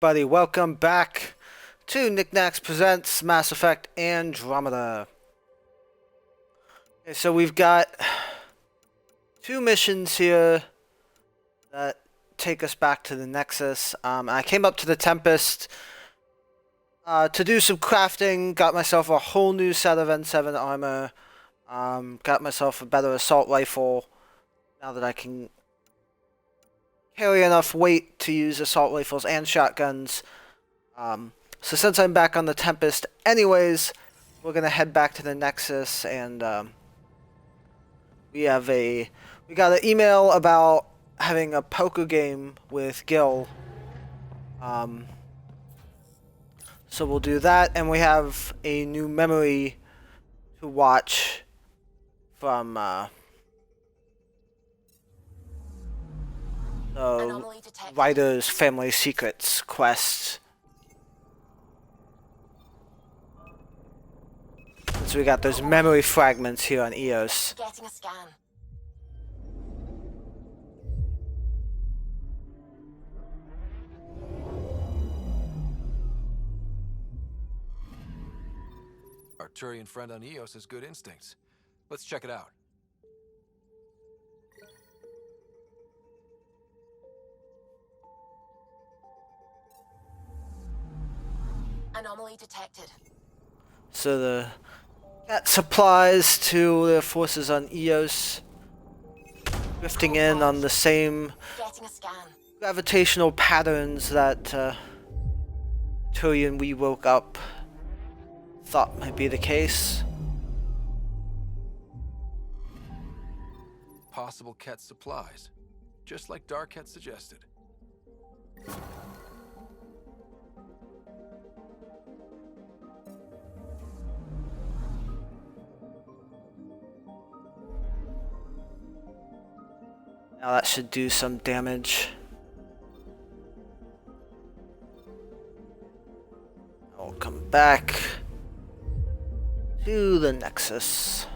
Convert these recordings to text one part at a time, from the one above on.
Buddy, welcome back to Nack's Presents Mass Effect Andromeda. Okay, so we've got two missions here that take us back to the Nexus. I came up to the Tempest to do some crafting, got myself a whole new set of N7 armor, got myself a better assault rifle now that I can carry enough weight to use assault rifles and shotguns. So since I'm back on the Tempest anyways, we're gonna head back to the Nexus, and we got an email about having a poker game with Gil. So we'll do that, and we have a new memory to watch from the Writer's Family Secrets quest. So we got those memory fragments here on EOS. Getting a scan. Arturian friend on EOS has good instincts. Let's check it out. Anomaly detected. So got supplies to the forces on EOS, drifting in on the same Getting a scan. gravitational patterns that Turian we woke up thought might be the case. Possible Ket supplies, just like Darket suggested. Now that should do some damage. I'll come back to the Nexus.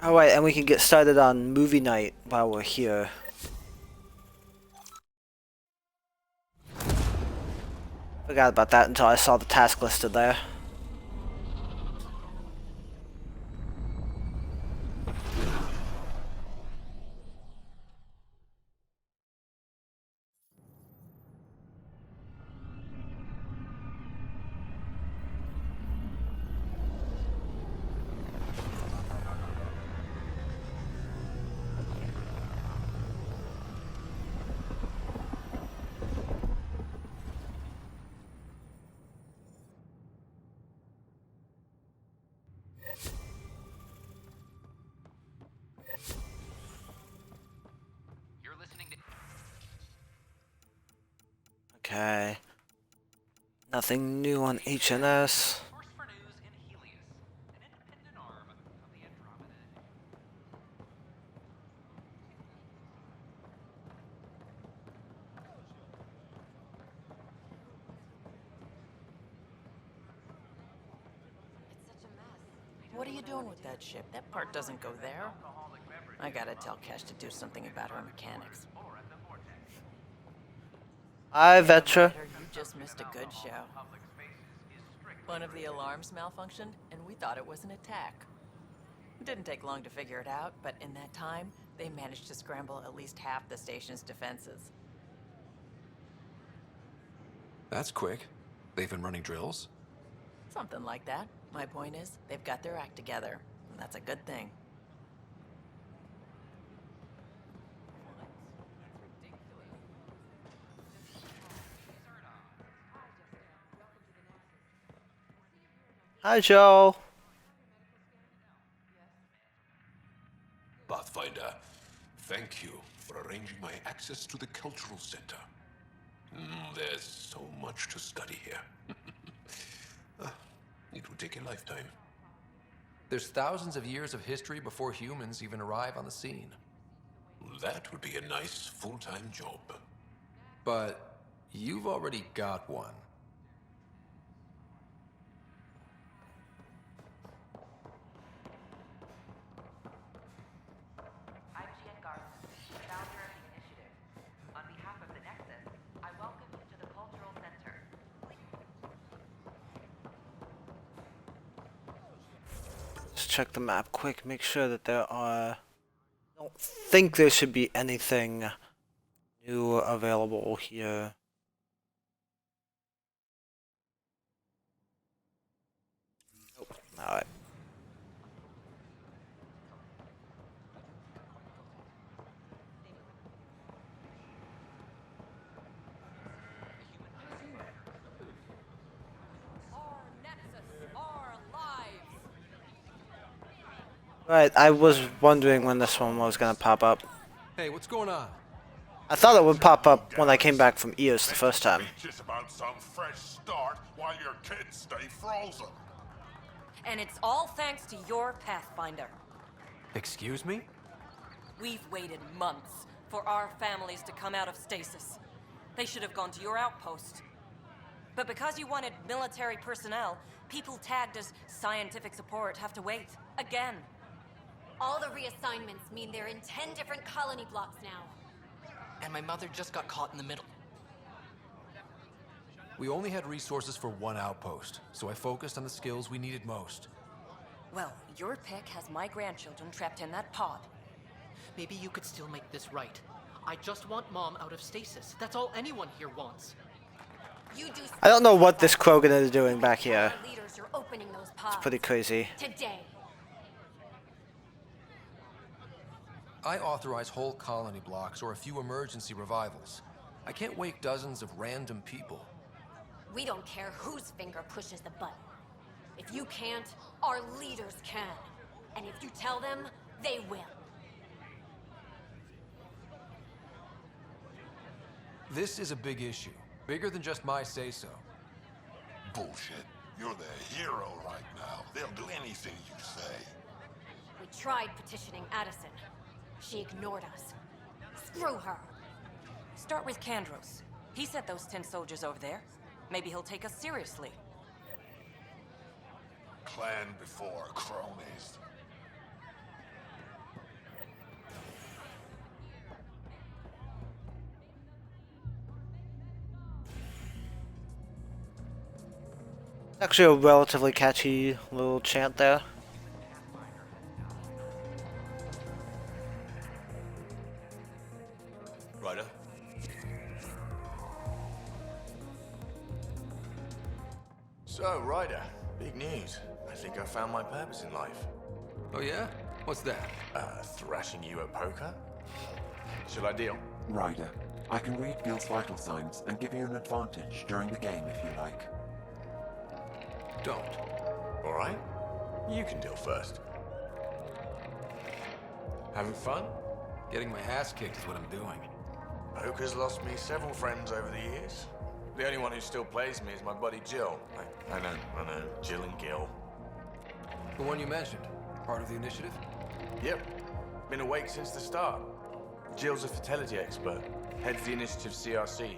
Alright, and we can get started on movie night while we're here. Forgot about that until I saw the task listed there. Okay. Nothing new on HNS. What are you doing with that ship? That part doesn't go there. I gotta tell Kesh to do something about her mechanics. Hi, Vetra. You just missed a good show. One of the alarms malfunctioned, and we thought it was an attack. It didn't take long to figure it out, but in that time, they managed to scramble at least half the station's defenses. That's quick. They've been running drills? Something like that. My point is, they've got their act together. And that's a good thing. Hi, Joe. Pathfinder, thank you for arranging my access to the cultural center. There's so much to study here. It would take a lifetime. There's thousands of years of history before humans even arrive on the scene. That would be a nice full-time job. But you've already got one. I'm Jen Garson, founder of the initiative. On behalf of the Nexus, I welcome you to the Cultural Center. Let's check the map quick, make sure that there are... I don't think there should be anything new available here. Nope. Alright. Right, I was wondering when this one was gonna pop up. Hey, what's going on? I thought it would pop up when I came back from EOS the first time. Just about some fresh start while your kids stay frozen. And it's all thanks to your Pathfinder. Excuse me? We've waited months for our families to come out of stasis. They should have gone to your outpost. But because you wanted military personnel, people tagged as scientific support have to wait. Again. All the reassignments mean they're in 10 different colony blocks now. And my mother just got caught in the middle. We only had resources for one outpost, so I focused on the skills we needed most. Well, your pick has my grandchildren trapped in that pod. Maybe you could still make this right. I just want Mom out of stasis. That's all anyone here wants. You do. I don't know what this Krogan is doing back here. Our leaders are opening those pods. It's pretty crazy. Today. I authorize whole colony blocks or a few emergency revivals. I can't wake dozens of random people. We don't care whose finger pushes the button. If you can't, our leaders can. And if you tell them, they will. This is a big issue. Bigger than just my say-so. Bullshit. You're the hero right now. They'll do anything you say. We tried petitioning Addison. She ignored us. Screw her. Start with Kandros. He sent those 10 soldiers over there. Maybe he'll take us seriously. Clan before cronies. Actually a relatively catchy little chant there. Ryder? So, Ryder, big news. I think I found my purpose in life. Oh yeah? What's that? Thrashing you at poker? Shall I deal? Ryder, I can read Gil's vital signs and give you an advantage during the game if you like. Don't. Alright. You can deal first. Having fun? Getting my ass kicked is what I'm doing. Poker's lost me several friends over the years. The only one who still plays me is my buddy Jill. I know. Jill and Gil. The one you mentioned. Part of the initiative? Yep. Been awake since the start. Jill's a fertility expert. Heads the initiative CRC.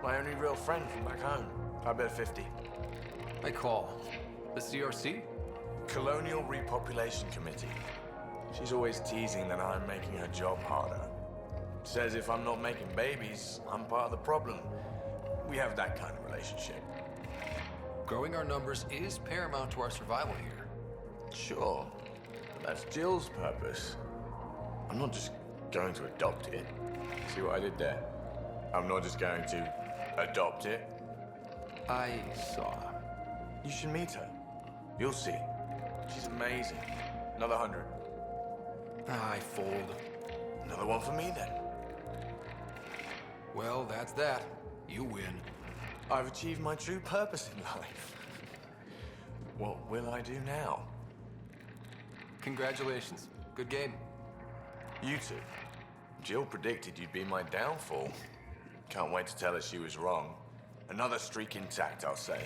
My only real friend from back home. I bet 50. I call. The CRC? Colonial Repopulation Committee. She's always teasing that I'm making her job harder. Says if I'm not making babies, I'm part of the problem. We have that kind of relationship. Growing our numbers is paramount to our survival here. Sure. But that's Jill's purpose. I'm not just going to adopt it. See what I did there? I'm not just going to adopt it. I saw. You should meet her. You'll see. She's amazing. Another 100. I fold. Another one for me then. Well, that's that. You win. I've achieved my true purpose in life. What will I do now? Congratulations. Good game. You two. Jill predicted you'd be my downfall. Can't wait to tell her she was wrong. Another streak intact, I'll say.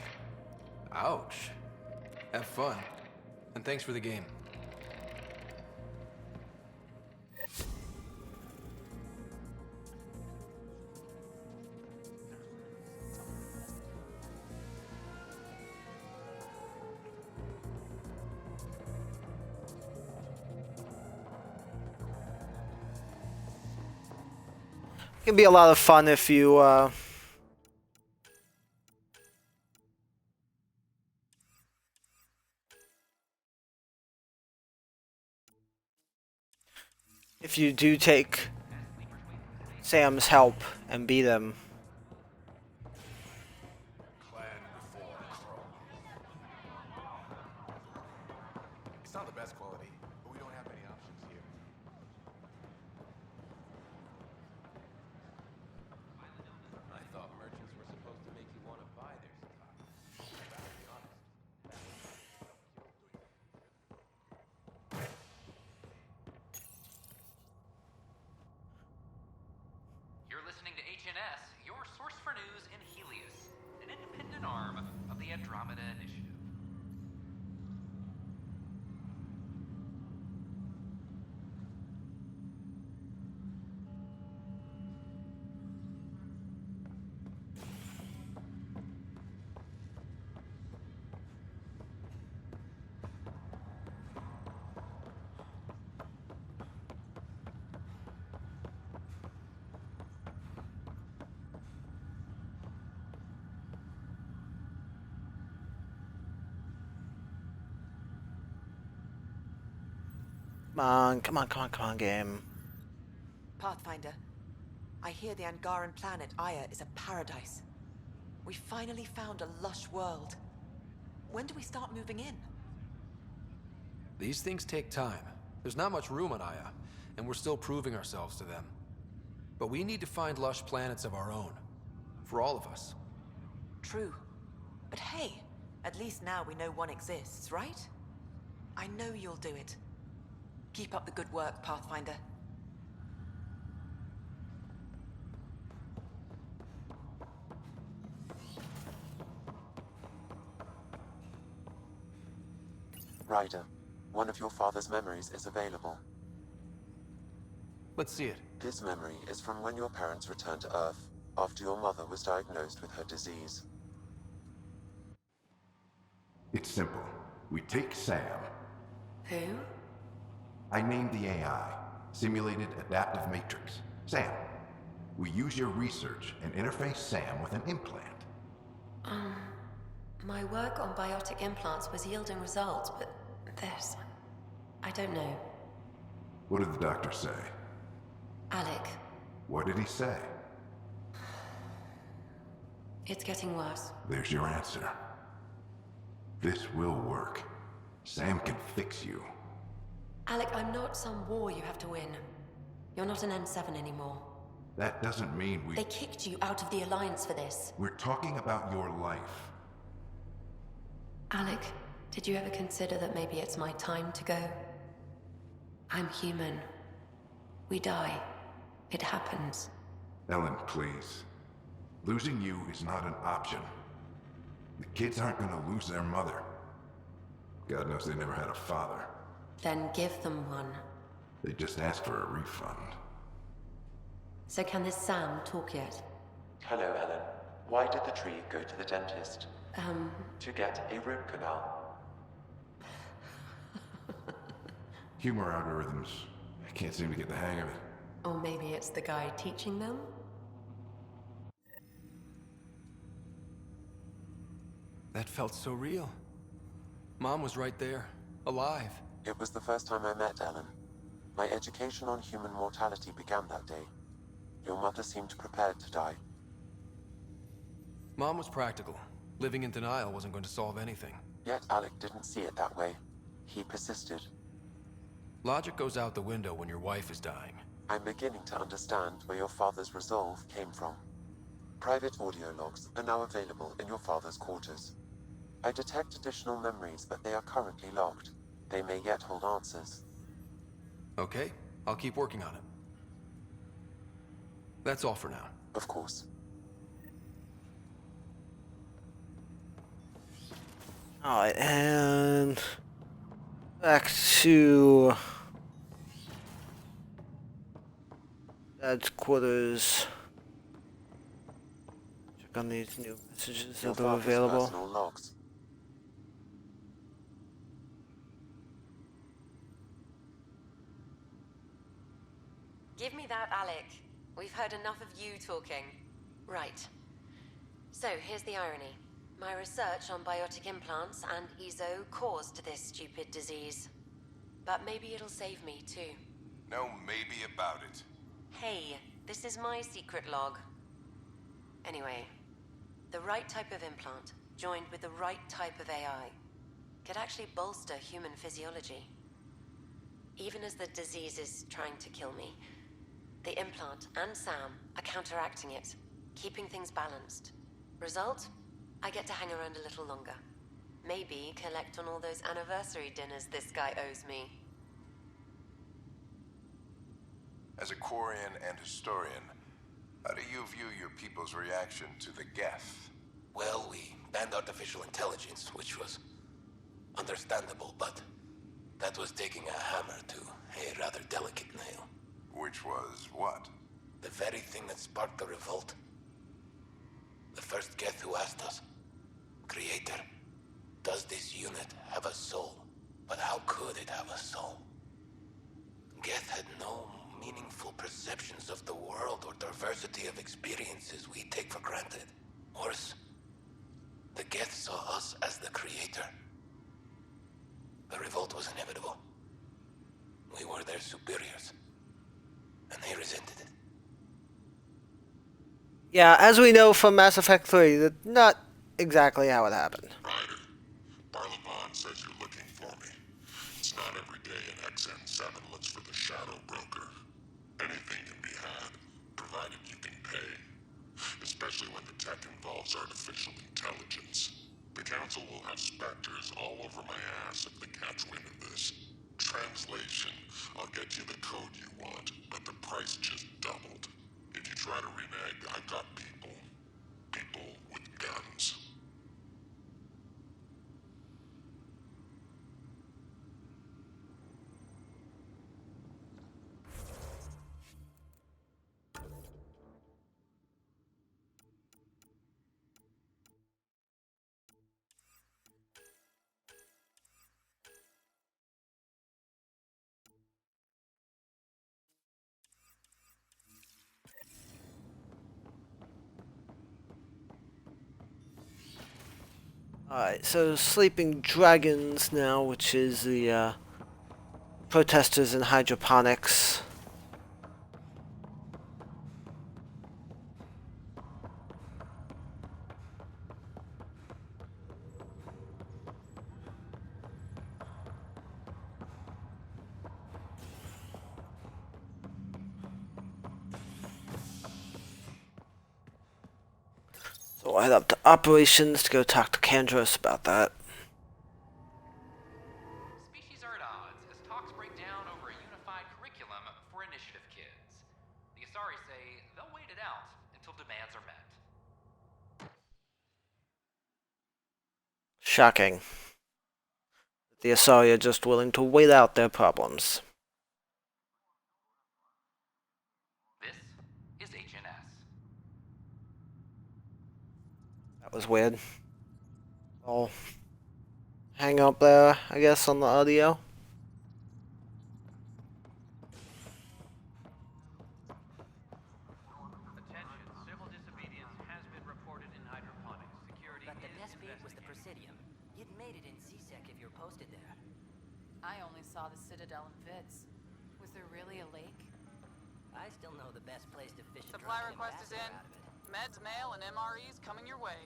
Ouch. Have fun. And thanks for the game. It can be a lot of fun if you if you do take Sam's help and beat him. It's not the best quality, but we don't have many options here. I thought merchants were supposed to make you want to buy their stuff. To be honest. You're listening to HNS, your source for news in Helios, an independent arm of the Andromeda Initiative. Come on, game. Pathfinder, I hear the Angaran planet Aya is a paradise. We finally found a lush world. When do we start moving in? These things take time. There's not much room on Aya, and we're still proving ourselves to them. But we need to find lush planets of our own. For all of us. True. But hey, at least now we know one exists, right? I know you'll do it. Keep up the good work, Pathfinder. Ryder, one of your father's memories is available. Let's see it. This memory is from when your parents returned to Earth, after your mother was diagnosed with her disease. It's simple. We take Sam. Who? I named the AI, Simulated Adaptive Matrix. Sam. We use your research and interface Sam with an implant. My work on biotic implants was yielding results, but this... I don't know. What did the doctor say? Alec, What did he say? it's getting worse. There's your answer. This will work. Sam can fix you. Alec, I'm not some war you have to win. You're not an N7 anymore. That doesn't mean we... They kicked you out of the Alliance for this. We're talking about your life. Alec, did you ever consider that maybe it's my time to go? I'm human. We die. It happens. Ellen, please. Losing you is not an option. The kids aren't gonna lose their mother. God knows they never had a father. Then give them one. They just asked for a refund. So can this Sam talk yet? Hello, Ellen. Why did the tree go to the dentist? To get a root canal. Humor algorithms. I can't seem to get the hang of it. Or maybe it's the guy teaching them? That felt so real. Mom was right there, alive. It was the first time I met Ellen. My education on human mortality began that day. Your mother seemed prepared to die. Mom was practical. Living in denial wasn't going to solve anything. Yet Alec didn't see it that way. He persisted. Logic goes out the window when your wife is dying. I'm beginning to understand where your father's resolve came from. Private audio logs are now available in your father's quarters. I detect additional memories, but they are currently locked. They may yet hold answers. Okay, I'll keep working on it. That's all for now. Of course. Alright, and back to Dad's quarters. Check on these new messages Your that are father's available. personal logs. Give me that, Alec. We've heard enough of you talking. Right. So, here's the irony. My research on biotic implants and EZO caused this stupid disease. But maybe it'll save me, too. No maybe about it. Hey, this is my secret log. Anyway, the right type of implant, joined with the right type of AI, could actually bolster human physiology. Even as the disease is trying to kill me, the implant and Sam are counteracting it, keeping things balanced. Result? I get to hang around a little longer. Maybe collect on all those anniversary dinners this guy owes me. As a Quarian and historian, how do you view your people's reaction to the Geth? Well, we banned artificial intelligence, which was understandable, but that was taking a hammer to a rather delicate nail. Which was what? The very thing that sparked the revolt. The first Geth who asked us, Creator, does this unit have a soul? But how could it have a soul? Geth had no meaningful perceptions of the world or diversity of experiences we take for granted. Worse, the Geth saw us as the Creator. The revolt was inevitable. We were their superiors, and they resented it. Yeah, as we know from Mass Effect 3, that's not exactly how it happened. Ryder, Barlabon says you're looking for me. It's not every day an XN7 looks for the Shadow Broker. Anything can be had, provided you can pay. Especially when the tech involves artificial intelligence. The Council will have specters all over my ass if they catch wind of this. Translation, I'll get you the code you want, but the price just doubled. If you try to renege, I've got people. People with guns. Alright, so Sleeping Dragons now, which is the protesters in hydroponics. So I'll head up to operations to go talk to Kandros about that. Species are at odds as talks break down over a unified curriculum for initiative kids. The Asari say they'll wait it out until demands are met. Shocking. The Asari are just willing to wait out their problems. This is HNS. That was weird. I'll hang up there, I guess, on the audio. Attention, civil disobedience has been reported in hydroponics. Security But the is best beat was the investigating. Presidium. You'd made it in CSEC if you're posted there. I only saw the Citadel and Fitz. Was there really a lake? I still know the best place to fish a Supply drunken request is in. ambassador out of it. Meds, mail, and MREs coming your way.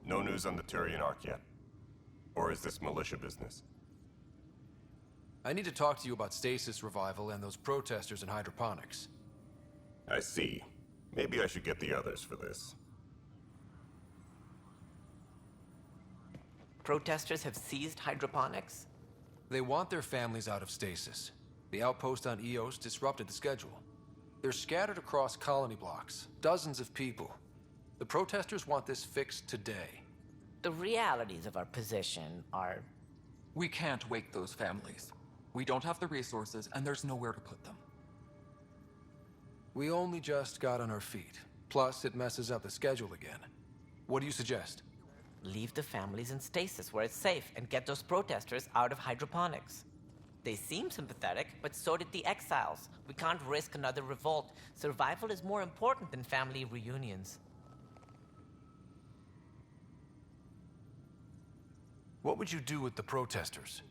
No news on the Turian Ark yet? Or is this militia business? I need to talk to you about stasis revival and those protesters in hydroponics. I see. Maybe I should get the others for this. Protesters have seized hydroponics? They want their families out of stasis. The outpost on Eos disrupted the schedule. They're scattered across colony blocks, dozens of people. The protesters want this fixed today. The realities of our position are... We can't wake those families. We don't have the resources, and there's nowhere to put them. We only just got on our feet. Plus, it messes up the schedule again. What do you suggest? Leave the families in stasis where it's safe and get those protesters out of hydroponics. They seem sympathetic, but so did the exiles. We can't risk another revolt. Survival is more important than family reunions. What would you do with the protesters?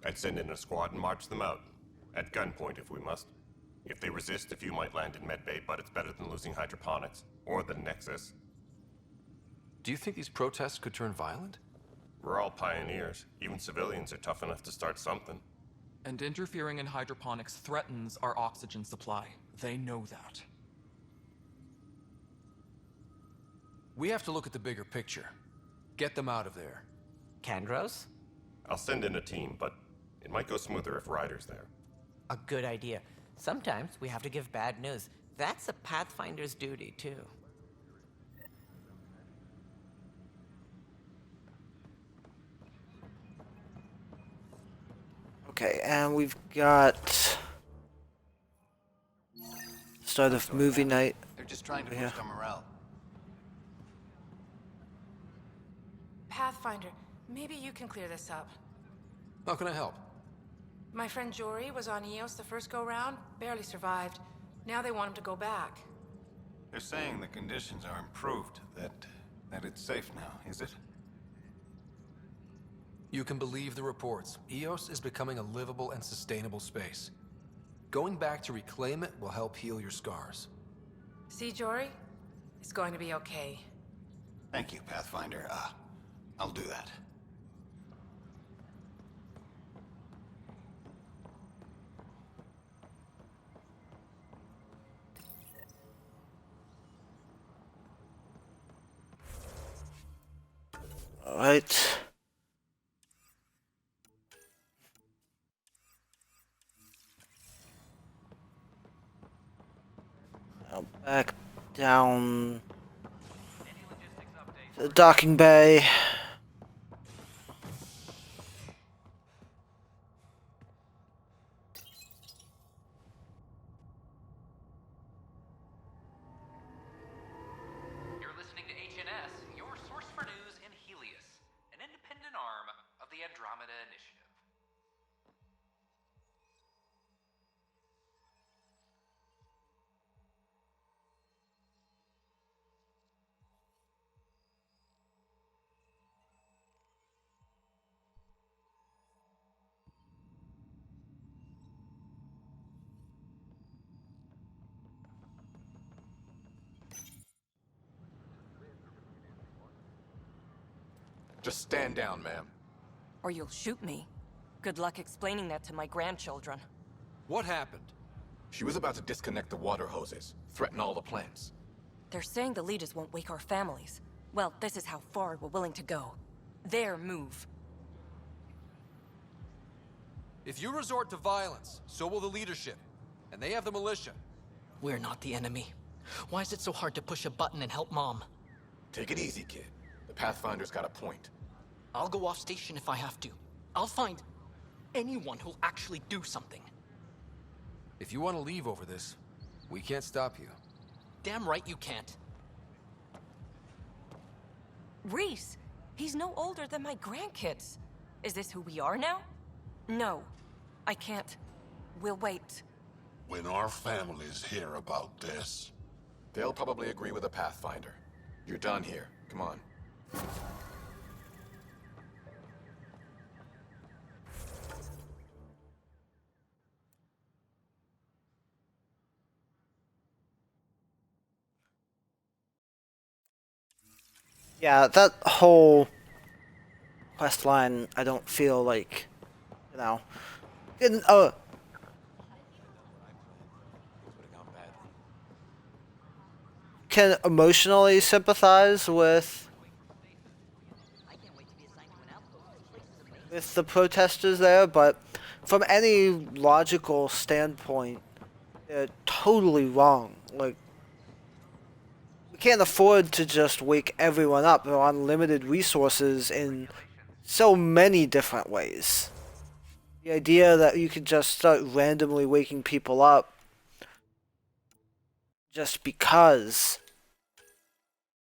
I'd send in a squad and march them out. At gunpoint if we must. If they resist, a few might land in medbay, but it's better than losing hydroponics. Or the Nexus. Do you think these protests could turn violent? We're all pioneers. Even civilians are tough enough to start something. And interfering in hydroponics threatens our oxygen supply. They know that. We have to look at the bigger picture. Get them out of there. Kandros? I'll send in a team, but it might go smoother if Ryder's there. A good idea. Sometimes we have to give bad news. That's a Pathfinder's duty, too. Okay, and we've got start of movie night. They're just trying to Yeah. boost our morale. Pathfinder, maybe you can clear this up. How can I help? My friend Jory was on Eos the first go-round, barely survived. Now they want him to go back. They're saying the conditions are improved, that it's safe now, is it? You can believe the reports. Eos is becoming a livable and sustainable space. Going back to reclaim it will help heal your scars. See, Jory? It's going to be okay. Thank you, Pathfinder. I'll do that. All right. Now back down to the docking bay. You're listening to HNS, your source for news in Helios, an independent arm of the Andromeda Initiative. Just stand down, ma'am. Or you'll shoot me. Good luck explaining that to my grandchildren. What happened? She was about to disconnect the water hoses, threaten all the plants. They're saying the leaders won't wake our families. Well, this is how far we're willing to go. Their move. If you resort to violence, so will the leadership. And they have the militia. We're not the enemy. Why is it so hard to push a button and help Mom? Take it easy, kid. The Pathfinder's got a point. I'll go off station if I have to. I'll find anyone who'll actually do something. If you want to leave over this, we can't stop you. Damn right you can't. Reese! He's no older than my grandkids. Is this who we are now? No. I can't. We'll wait. When our families hear about this... They'll probably agree with the Pathfinder. You're done here. Come on. Yeah, that whole quest line, I don't feel like, you know, getting, can emotionally sympathize with the protesters there, but from any logical standpoint, they're totally wrong. Like, we can't afford to just wake everyone up. There are unlimited resources in so many different ways. The idea that you could just start randomly waking people up just because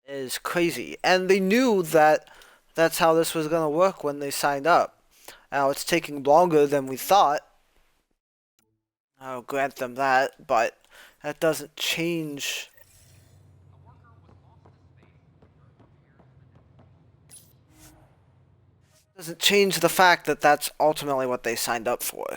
is crazy. And they knew that that's how this was going to work when they signed up. Now, it's taking longer than we thought. I'll grant them that, but that doesn't change. Doesn't change the fact that that's ultimately what they signed up for.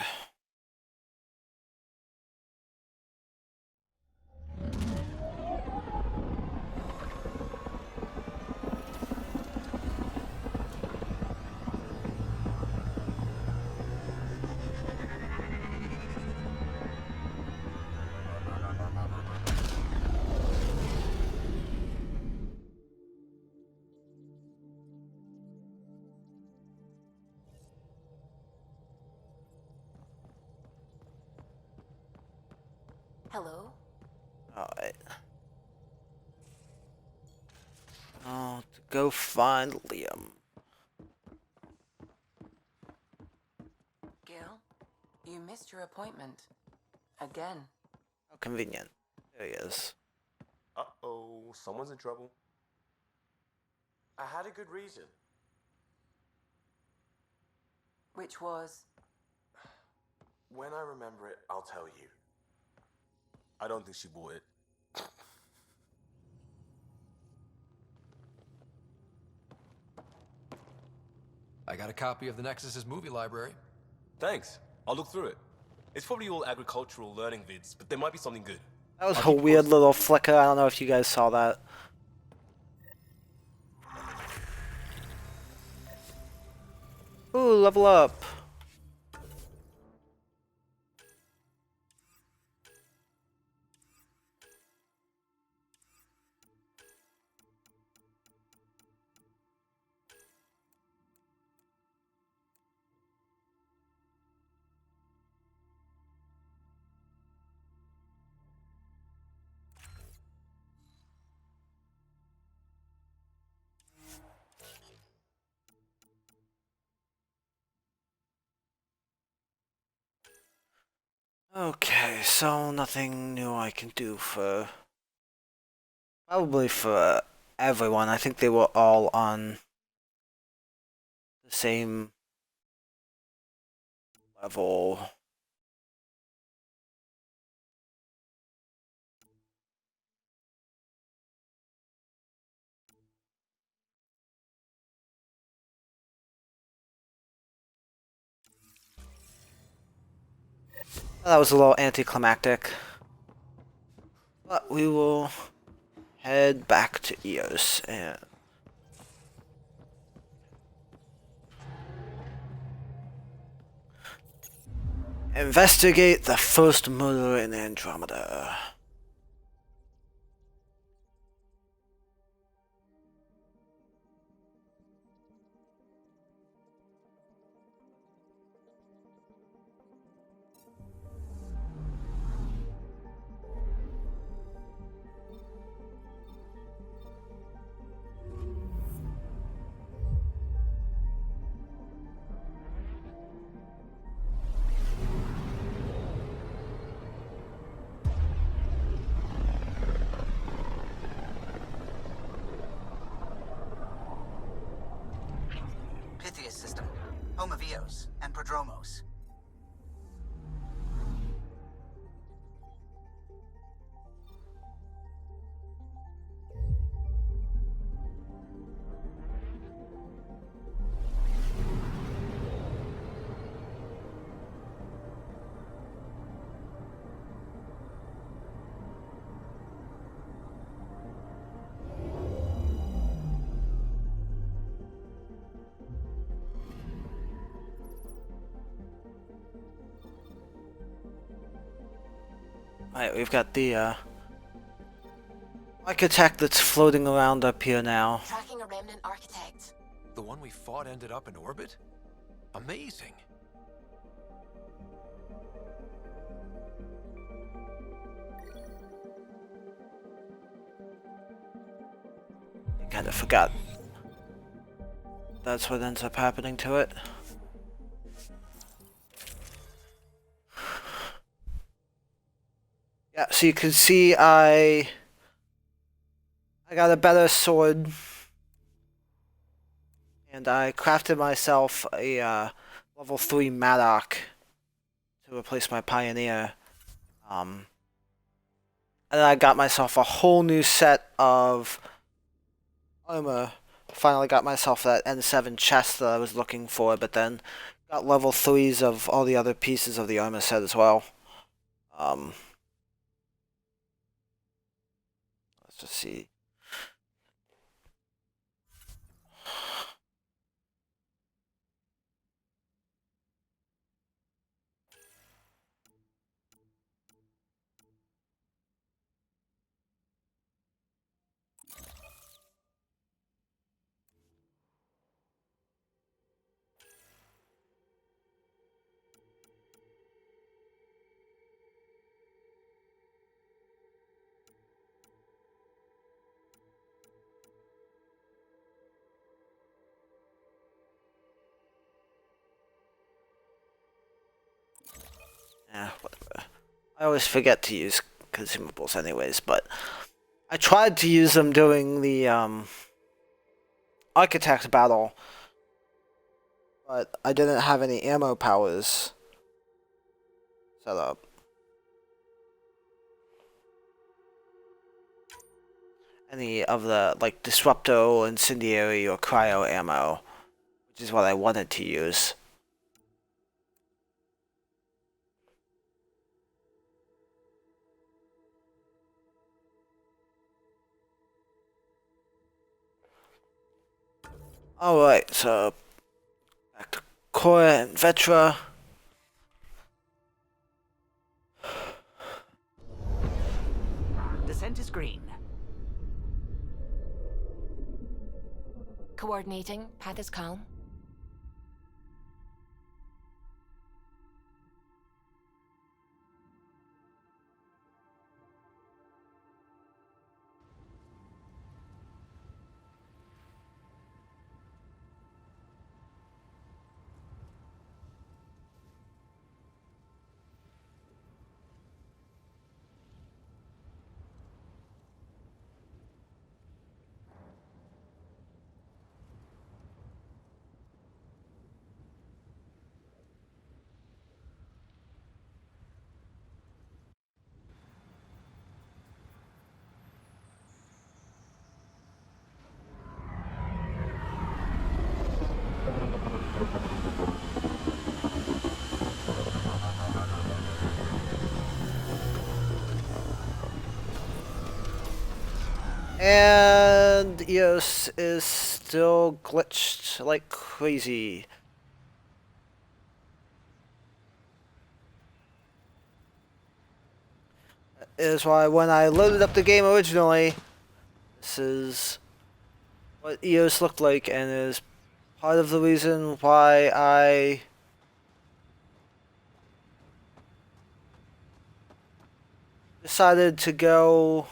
Hello? Alright. Oh, to go find Liam. Gil, you missed your appointment. Again. How convenient. There he is. Uh-oh, someone's in trouble. I had a good reason. Which was? When I remember it, I'll tell you. I don't think she bought it. I got a copy of the Nexus's movie library. Thanks. I'll look through it. It's probably all agricultural learning vids, but there might be something good. That was a weird little flicker. I don't know if you guys saw that. Ooh, level up. Okay, so nothing new I can do for... Probably for everyone. I think they were all on the same level. That was a little anticlimactic. But we will head back to EOS and... investigate the first murder in Andromeda. Pythias system, home of Eos and Prodromos. Alright, we've got the architect that's floating around up here now. Tracking a remnant architect. The one we fought ended up in orbit? Amazing. I kind of forgot. That's what ends up happening to it. Yeah, so you can see I got a better sword, and I crafted myself a level 3 Maddock to replace my Pioneer. And then I got myself a whole new set of armor. Finally got myself that N7 chest that I was looking for, but then got level 3s of all the other pieces of the armor set as well. Let's just see. Yeah, whatever. I always forget to use consumables anyways, but I tried to use them during the architect battle, but I didn't have any ammo powers set up. Any of the, like, Disrupto, Incendiary, or Cryo ammo, which is what I wanted to use. Alright, so back to Cora and Vetra. Descent is green. Coordinating. Path is calm. And EOS is still glitched like crazy. That is why when I loaded up the game originally, this is what EOS looked like, and is part of the reason why I decided to go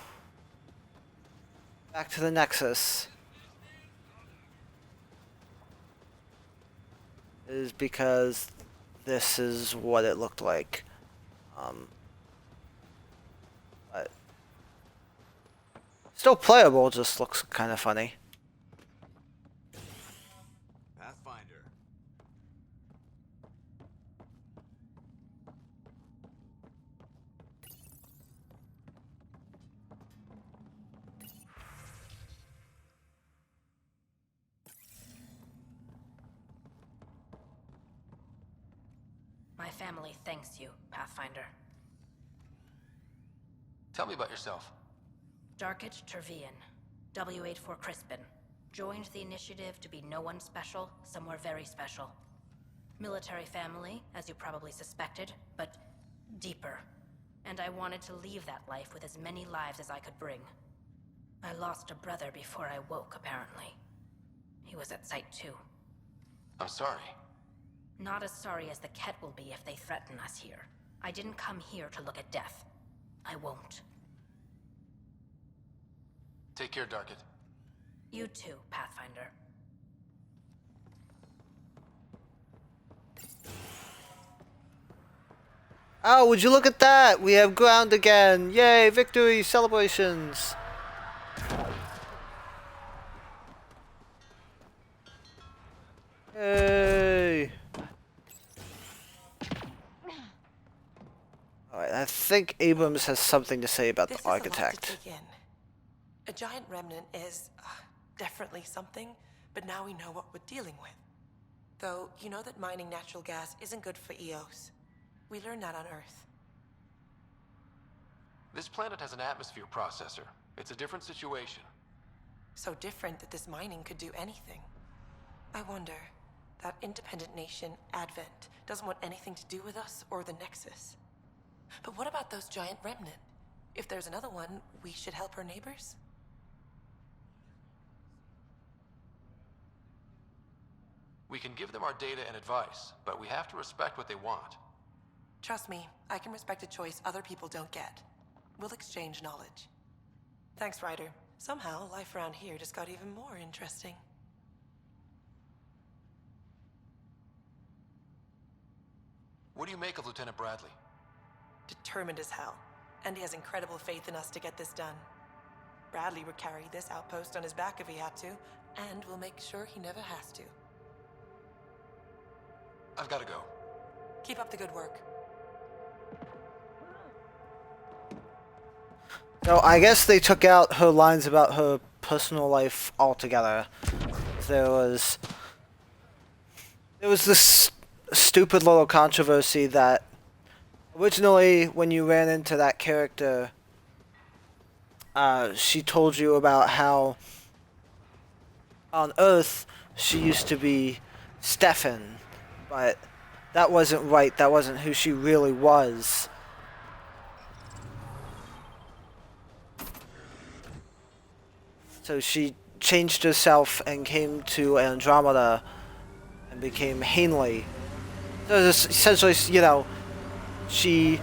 back to the Nexus. Is because this is what it looked like. But still playable, just looks kind of funny. Pathfinder. My family thanks you, Pathfinder. Tell me about yourself. Darkage Tervian, W84 Crispin. Joined the initiative to be no one special, somewhere very special. Military family, as you probably suspected, but deeper. And I wanted to leave that life with as many lives as I could bring. I lost a brother before I woke, apparently. He was at Site 2. I'm sorry. Not as sorry as the Ket will be if they threaten us here. I didn't come here to look at death. I won't. Take care, Darket. You too, Pathfinder. Oh, would you look at that? We have ground again. Yay, victory, celebrations. Yay. Alright, I think Abrams has something to say about the architect. This is a lot to take in. A giant remnant is definitely something, but now we know what we're dealing with. Though, you know that mining natural gas isn't good for EOS. We learned that on Earth. This planet has an atmosphere processor. It's a different situation. So different that this mining could do anything. I wonder, that independent nation, Advent, doesn't want anything to do with us or the Nexus. But what about those giant remnant? If there's another one, we should help our neighbors? We can give them our data and advice, but we have to respect what they want. Trust me, I can respect a choice other people don't get. We'll exchange knowledge. Thanks, Ryder. Somehow, life around here just got even more interesting. What do you make of Lieutenant Bradley? Determined as hell. And he has incredible faith in us to get this done. Bradley would carry this outpost on his back if he had to, and we'll make sure he never has to. I've got to go. Keep up the good work. No, I guess they took out her lines about her personal life altogether. There was this stupid little controversy that originally when you ran into that character, she told you about how on Earth she used to be Stefan, but that wasn't right. That wasn't who she really was. So she changed herself and came to Andromeda and became Hanley. So essentially, you know, she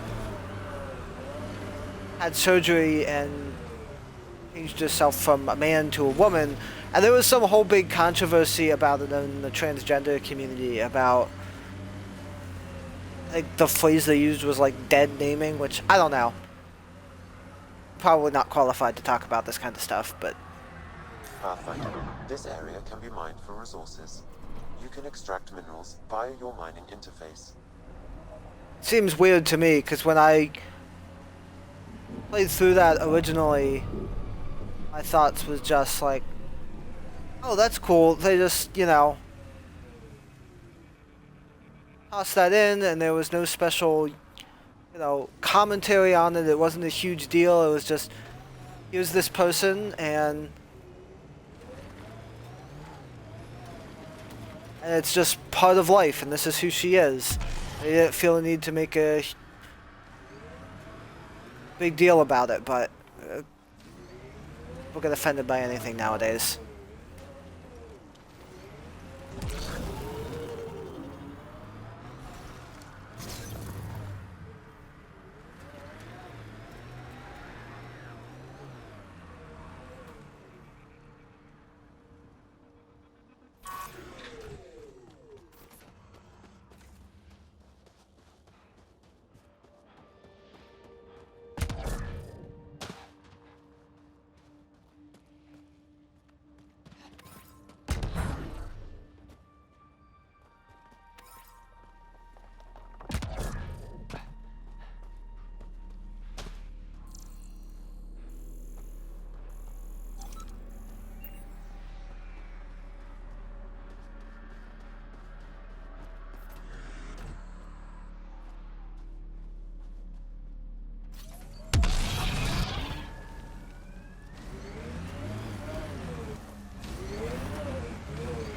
had surgery and changed herself from a man to a woman. And there was some whole big controversy about it in the transgender community about, like, the phrase they used was like dead naming, which I don't know. Probably not qualified to talk about this kind of stuff, but Pathfinder, this area can be mined for resources. You can extract minerals via your mining interface. seems weird to me, because when I played through that originally, my thoughts was just like, oh, that's cool. They just, you know, tossed that in, and there was no special, you know, commentary on it. It wasn't a huge deal. It was just, here's this person, and it's just part of life, and this is who she is. They didn't feel the need to make a big deal about it, but people get offended by anything nowadays.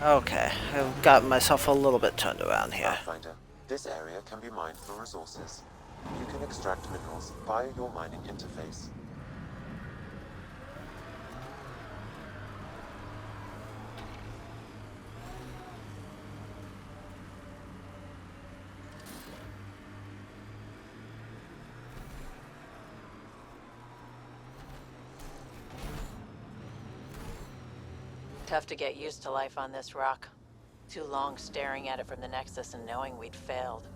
Okay, I've got myself a little bit turned around here. Pathfinder, this area can be mined for resources. You can extract minerals via your mining interface. tough to get used to life on this rock. Too long staring at it from the Nexus and knowing we'd failed.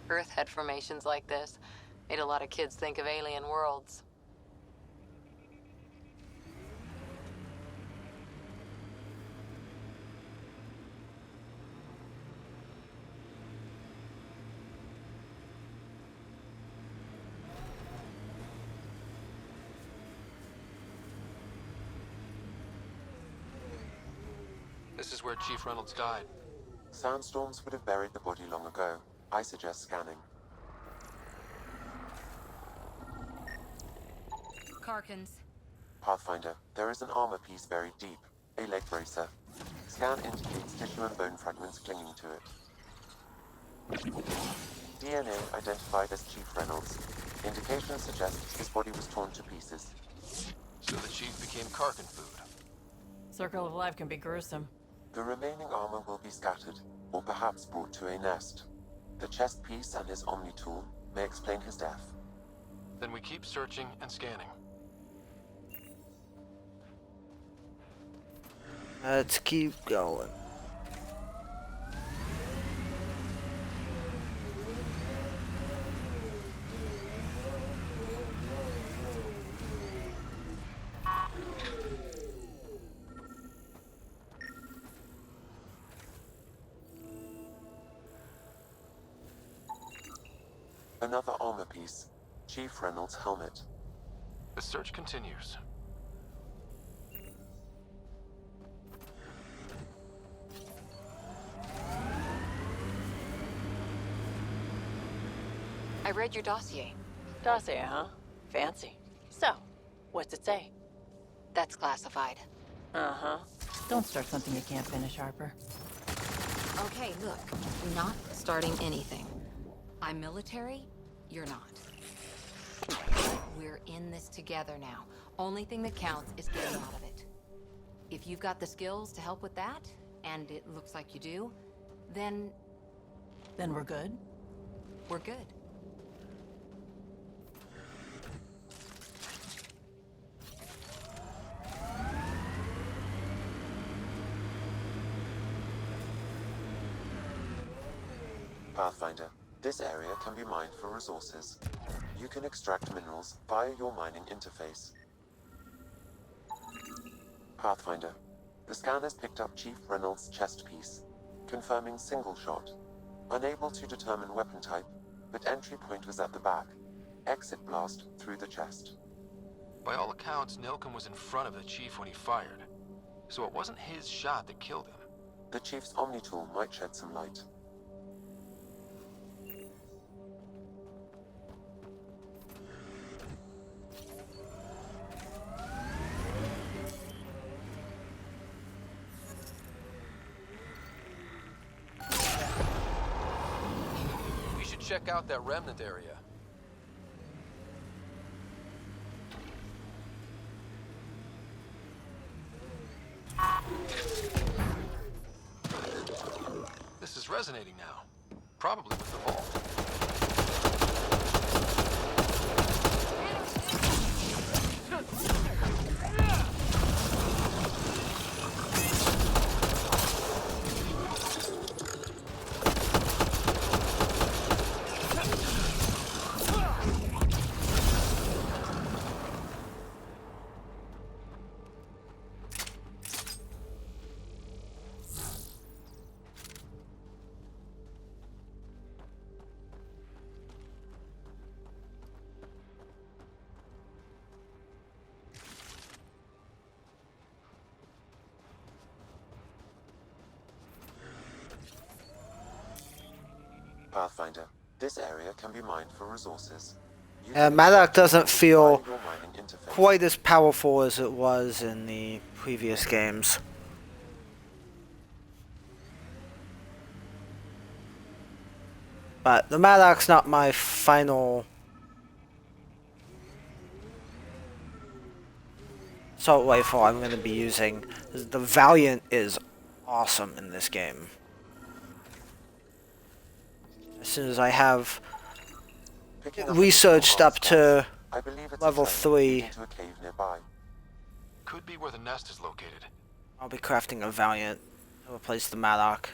Earth had formations like this. Made a lot of kids think of alien worlds. This is where Chief Reynolds died. Sandstorms would have buried the body long ago. I suggest scanning. Karkins. Pathfinder, there is an armor piece buried deep. A leg bracer. Scan indicates tissue and bone fragments clinging to it. DNA identified as Chief Reynolds. Indications suggest his body was torn to pieces. So the Chief became Karkin food. Circle of life can be gruesome. The remaining armor will be scattered, or perhaps brought to a nest. The chest piece and his Omni tool may explain his death. Then we keep searching and scanning. Let's keep going. Another armor piece. Chief Reynolds' helmet. The search continues. I read your dossier. Dossier, huh? Fancy. So, what's it say? That's classified. Uh-huh. Don't start something you can't finish, Harper. Okay, look. Not starting anything. I'm military, you're not. We're in this together now. Only thing that counts is getting out of it. If you've got the skills to help with that, and it looks like you do, then... Then we're good? We're good. Pathfinder, this area can be mined for resources. You can extract minerals via your mining interface. Pathfinder, the scanner's picked up Chief Reynolds' chest piece, confirming single shot. Unable to determine weapon type, but entry point was at the back. Exit blast through the chest. By all accounts, Nilken was in front of the Chief when he fired. So it wasn't his shot that killed him. The Chief's Omni tool might shed some light. Check out that remnant area. This is resonating now. Probably with the vault. Pathfinder, this area can be mined for resources. Nack doesn't feel quite as powerful as it was in the previous games. But the Nack's not my final assault rifle I'm going to be using. The Valiant is awesome in this game. As soon as I have researched up to level 3, Could be where the nest is located. I'll be crafting a Valiant to replace the Nack.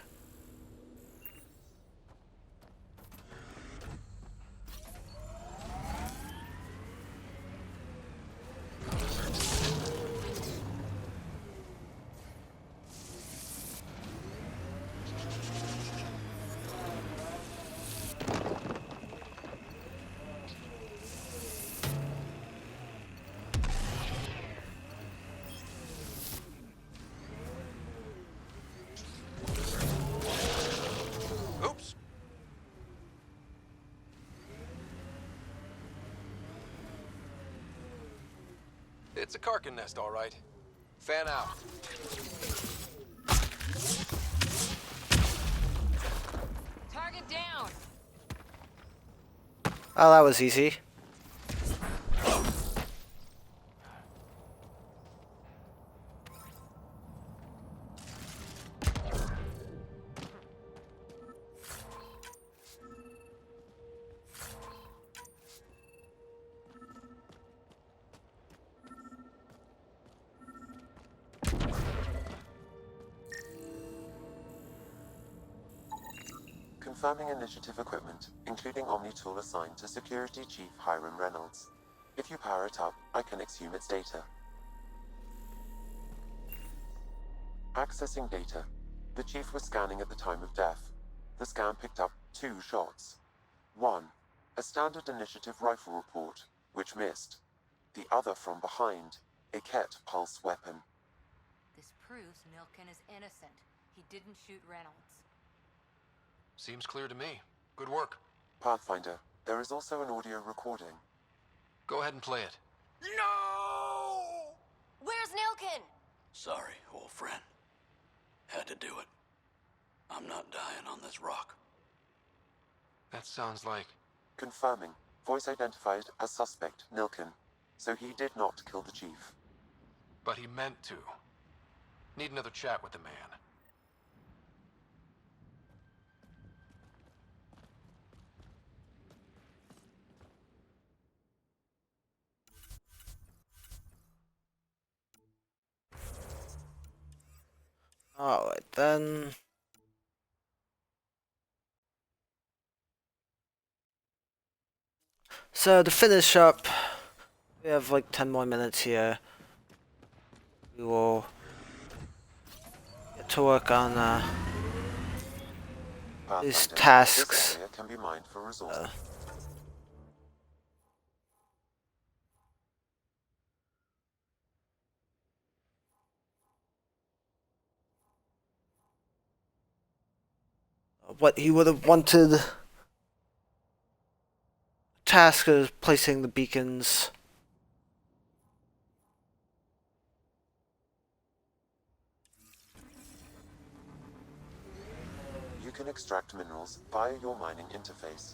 Oops. It's a Karkin nest, all right. Fan out. Target down. Oh, that was easy. Confirming initiative equipment, including Omni-tool assigned to Security Chief Hiram Reynolds. If you power it up, I can exhume its data. Accessing data. The Chief was scanning at the time of death. The scan picked up 2 shots. 1. A standard initiative rifle report, which missed. The other from behind, a Ket pulse weapon. This proves Nilken is innocent. He didn't shoot Reynolds. Seems clear to me. Good work. Pathfinder, there is also an audio recording. Go ahead and play it. No! Where's Nilken? Sorry, old friend. Had to do it. I'm not dying on this rock. That sounds like... Confirming. Voice identified as suspect, Nilken. So he did not kill the Chief. But he meant to. Need another chat with the man. Alright then. So to finish up, we have like 10 more minutes here. We will get to work on these tasks. This area can be mined for resources. What he would have wanted. Task is placing the beacons. You can extract minerals via your mining interface.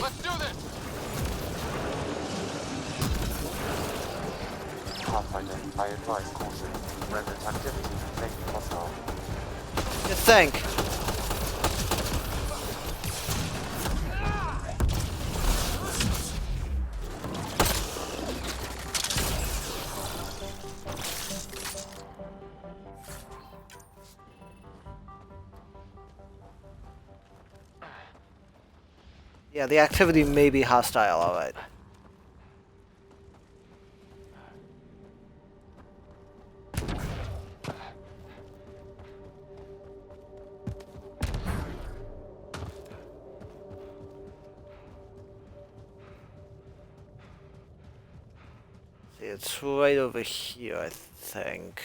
Let's do this! Pathfinder, I advise caution. Remnant activity may be hostile. You think? Yeah, the activity may be hostile, alright. It's right over here, I think.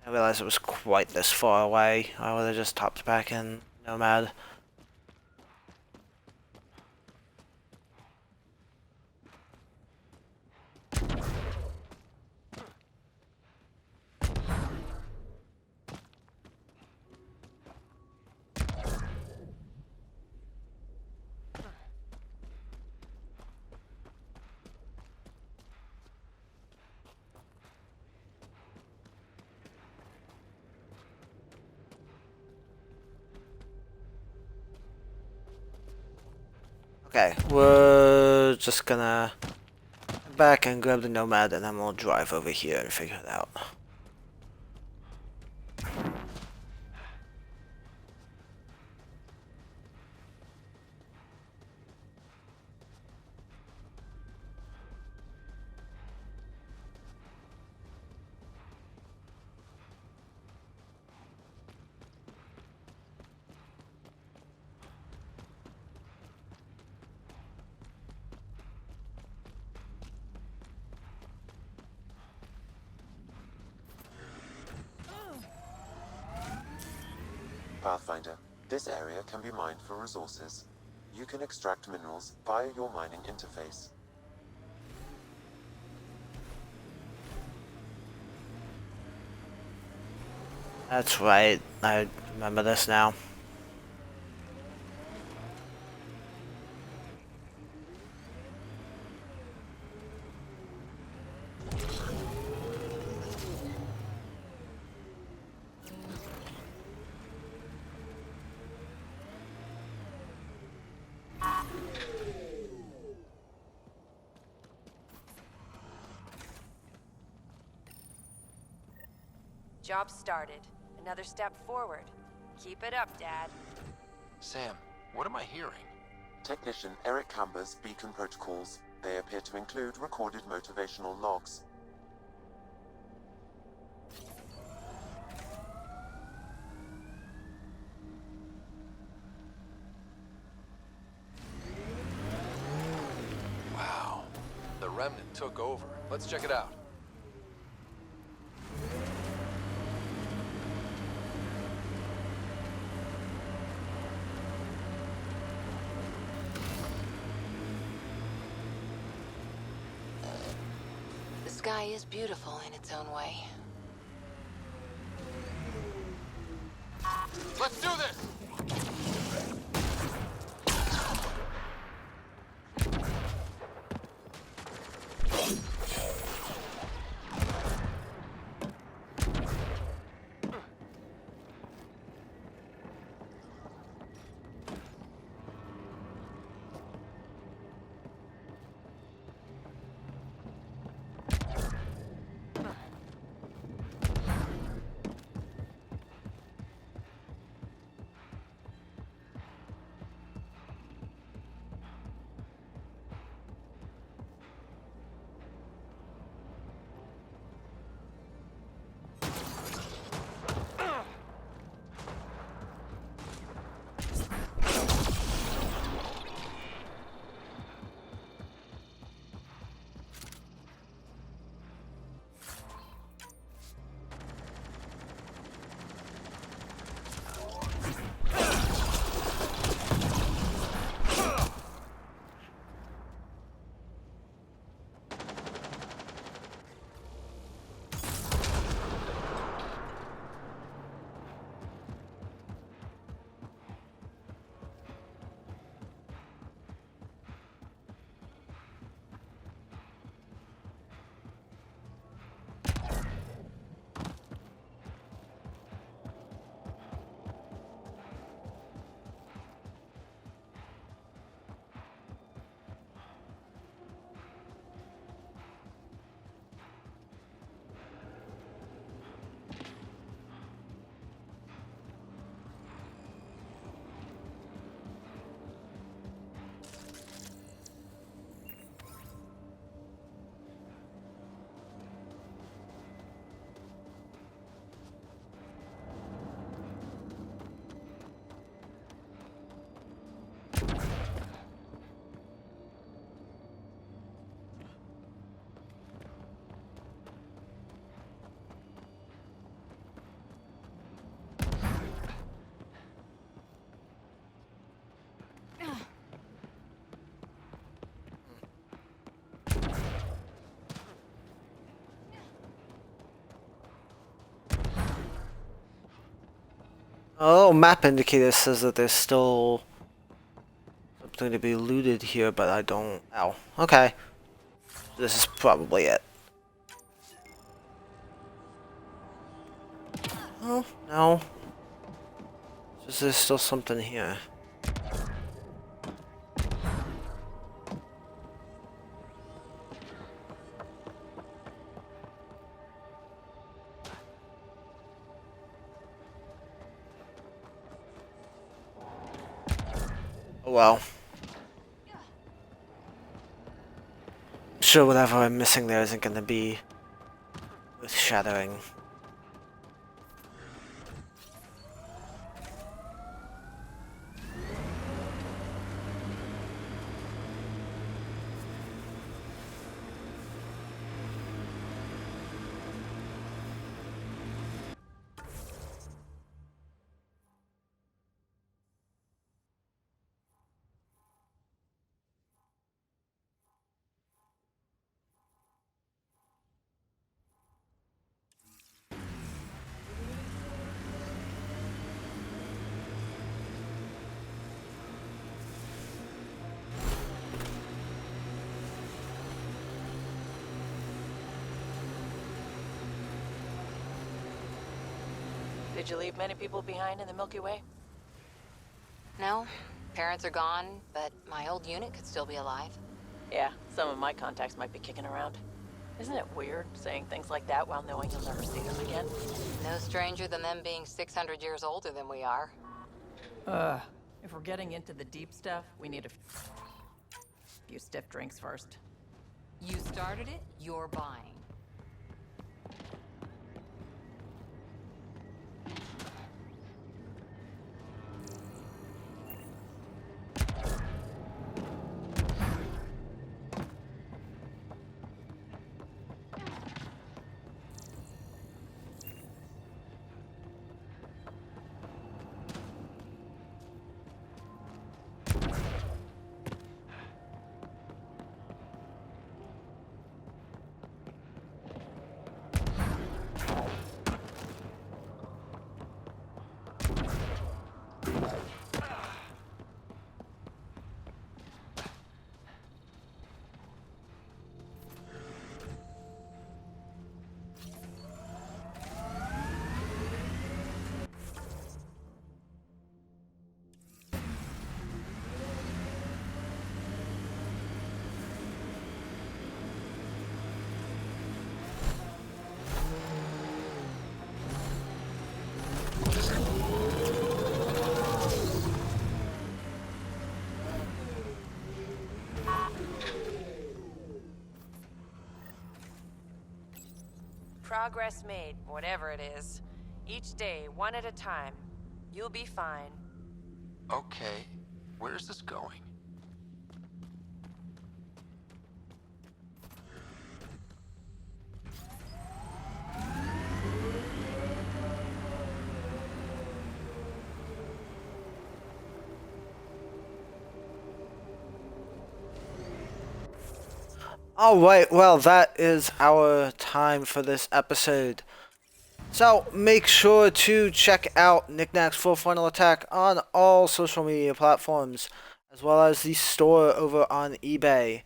I realized it was quite this far away. I would have just topped back in Nomad. Okay, we're just gonna head back and grab the Nomad, and then we'll drive over here and figure it out. Pathfinder, this area can be mined for resources. You can extract minerals via your mining interface. That's right, I remember this now. Job started. Another step forward. Keep it up, Dad. Sam, what am I hearing? Technician Eric Camber's beacon protocols. They appear to include recorded motivational logs. Wow. The Remnant took over. Let's check it out. The sky is beautiful in its own way. Let's do this! Oh, map indicator says that there's still something to be looted here, but I don't. Ow. Okay. This is probably it. Oh, no. Just there's still something here. Oh well. I'm sure whatever I'm missing there isn't gonna be earth-shattering. Did you leave many people behind in the Milky Way? No, parents are gone, but my old unit could still be alive. Yeah, some of my contacts might be kicking around. Isn't it weird saying things like that while knowing you'll never see them again? No stranger than them being 600 years older than we are. If we're getting into the deep stuff, we need a few stiff drinks first. You started it, you're buying. Progress made, whatever it is. Each day, one at a time. You'll be fine. Okay, where's this going? Alright, well, that is our time for this episode. So, make sure to check out Knickknack's Full Frontal Attack on all social media platforms, as well as the store over on eBay.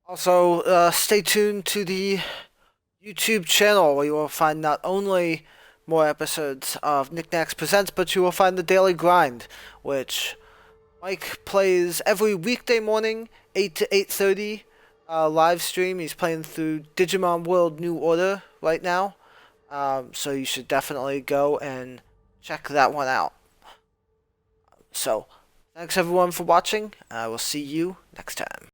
Also, stay tuned to the YouTube channel, where you will find not only more episodes of Knickknacks Presents, but you will find the Daily Grind, which Mike plays every weekday morning, 8 to 8:30, live stream. He's playing through Digimon World New Order right now, so you should definitely go and check that one out. So, thanks everyone for watching. I will see you next time.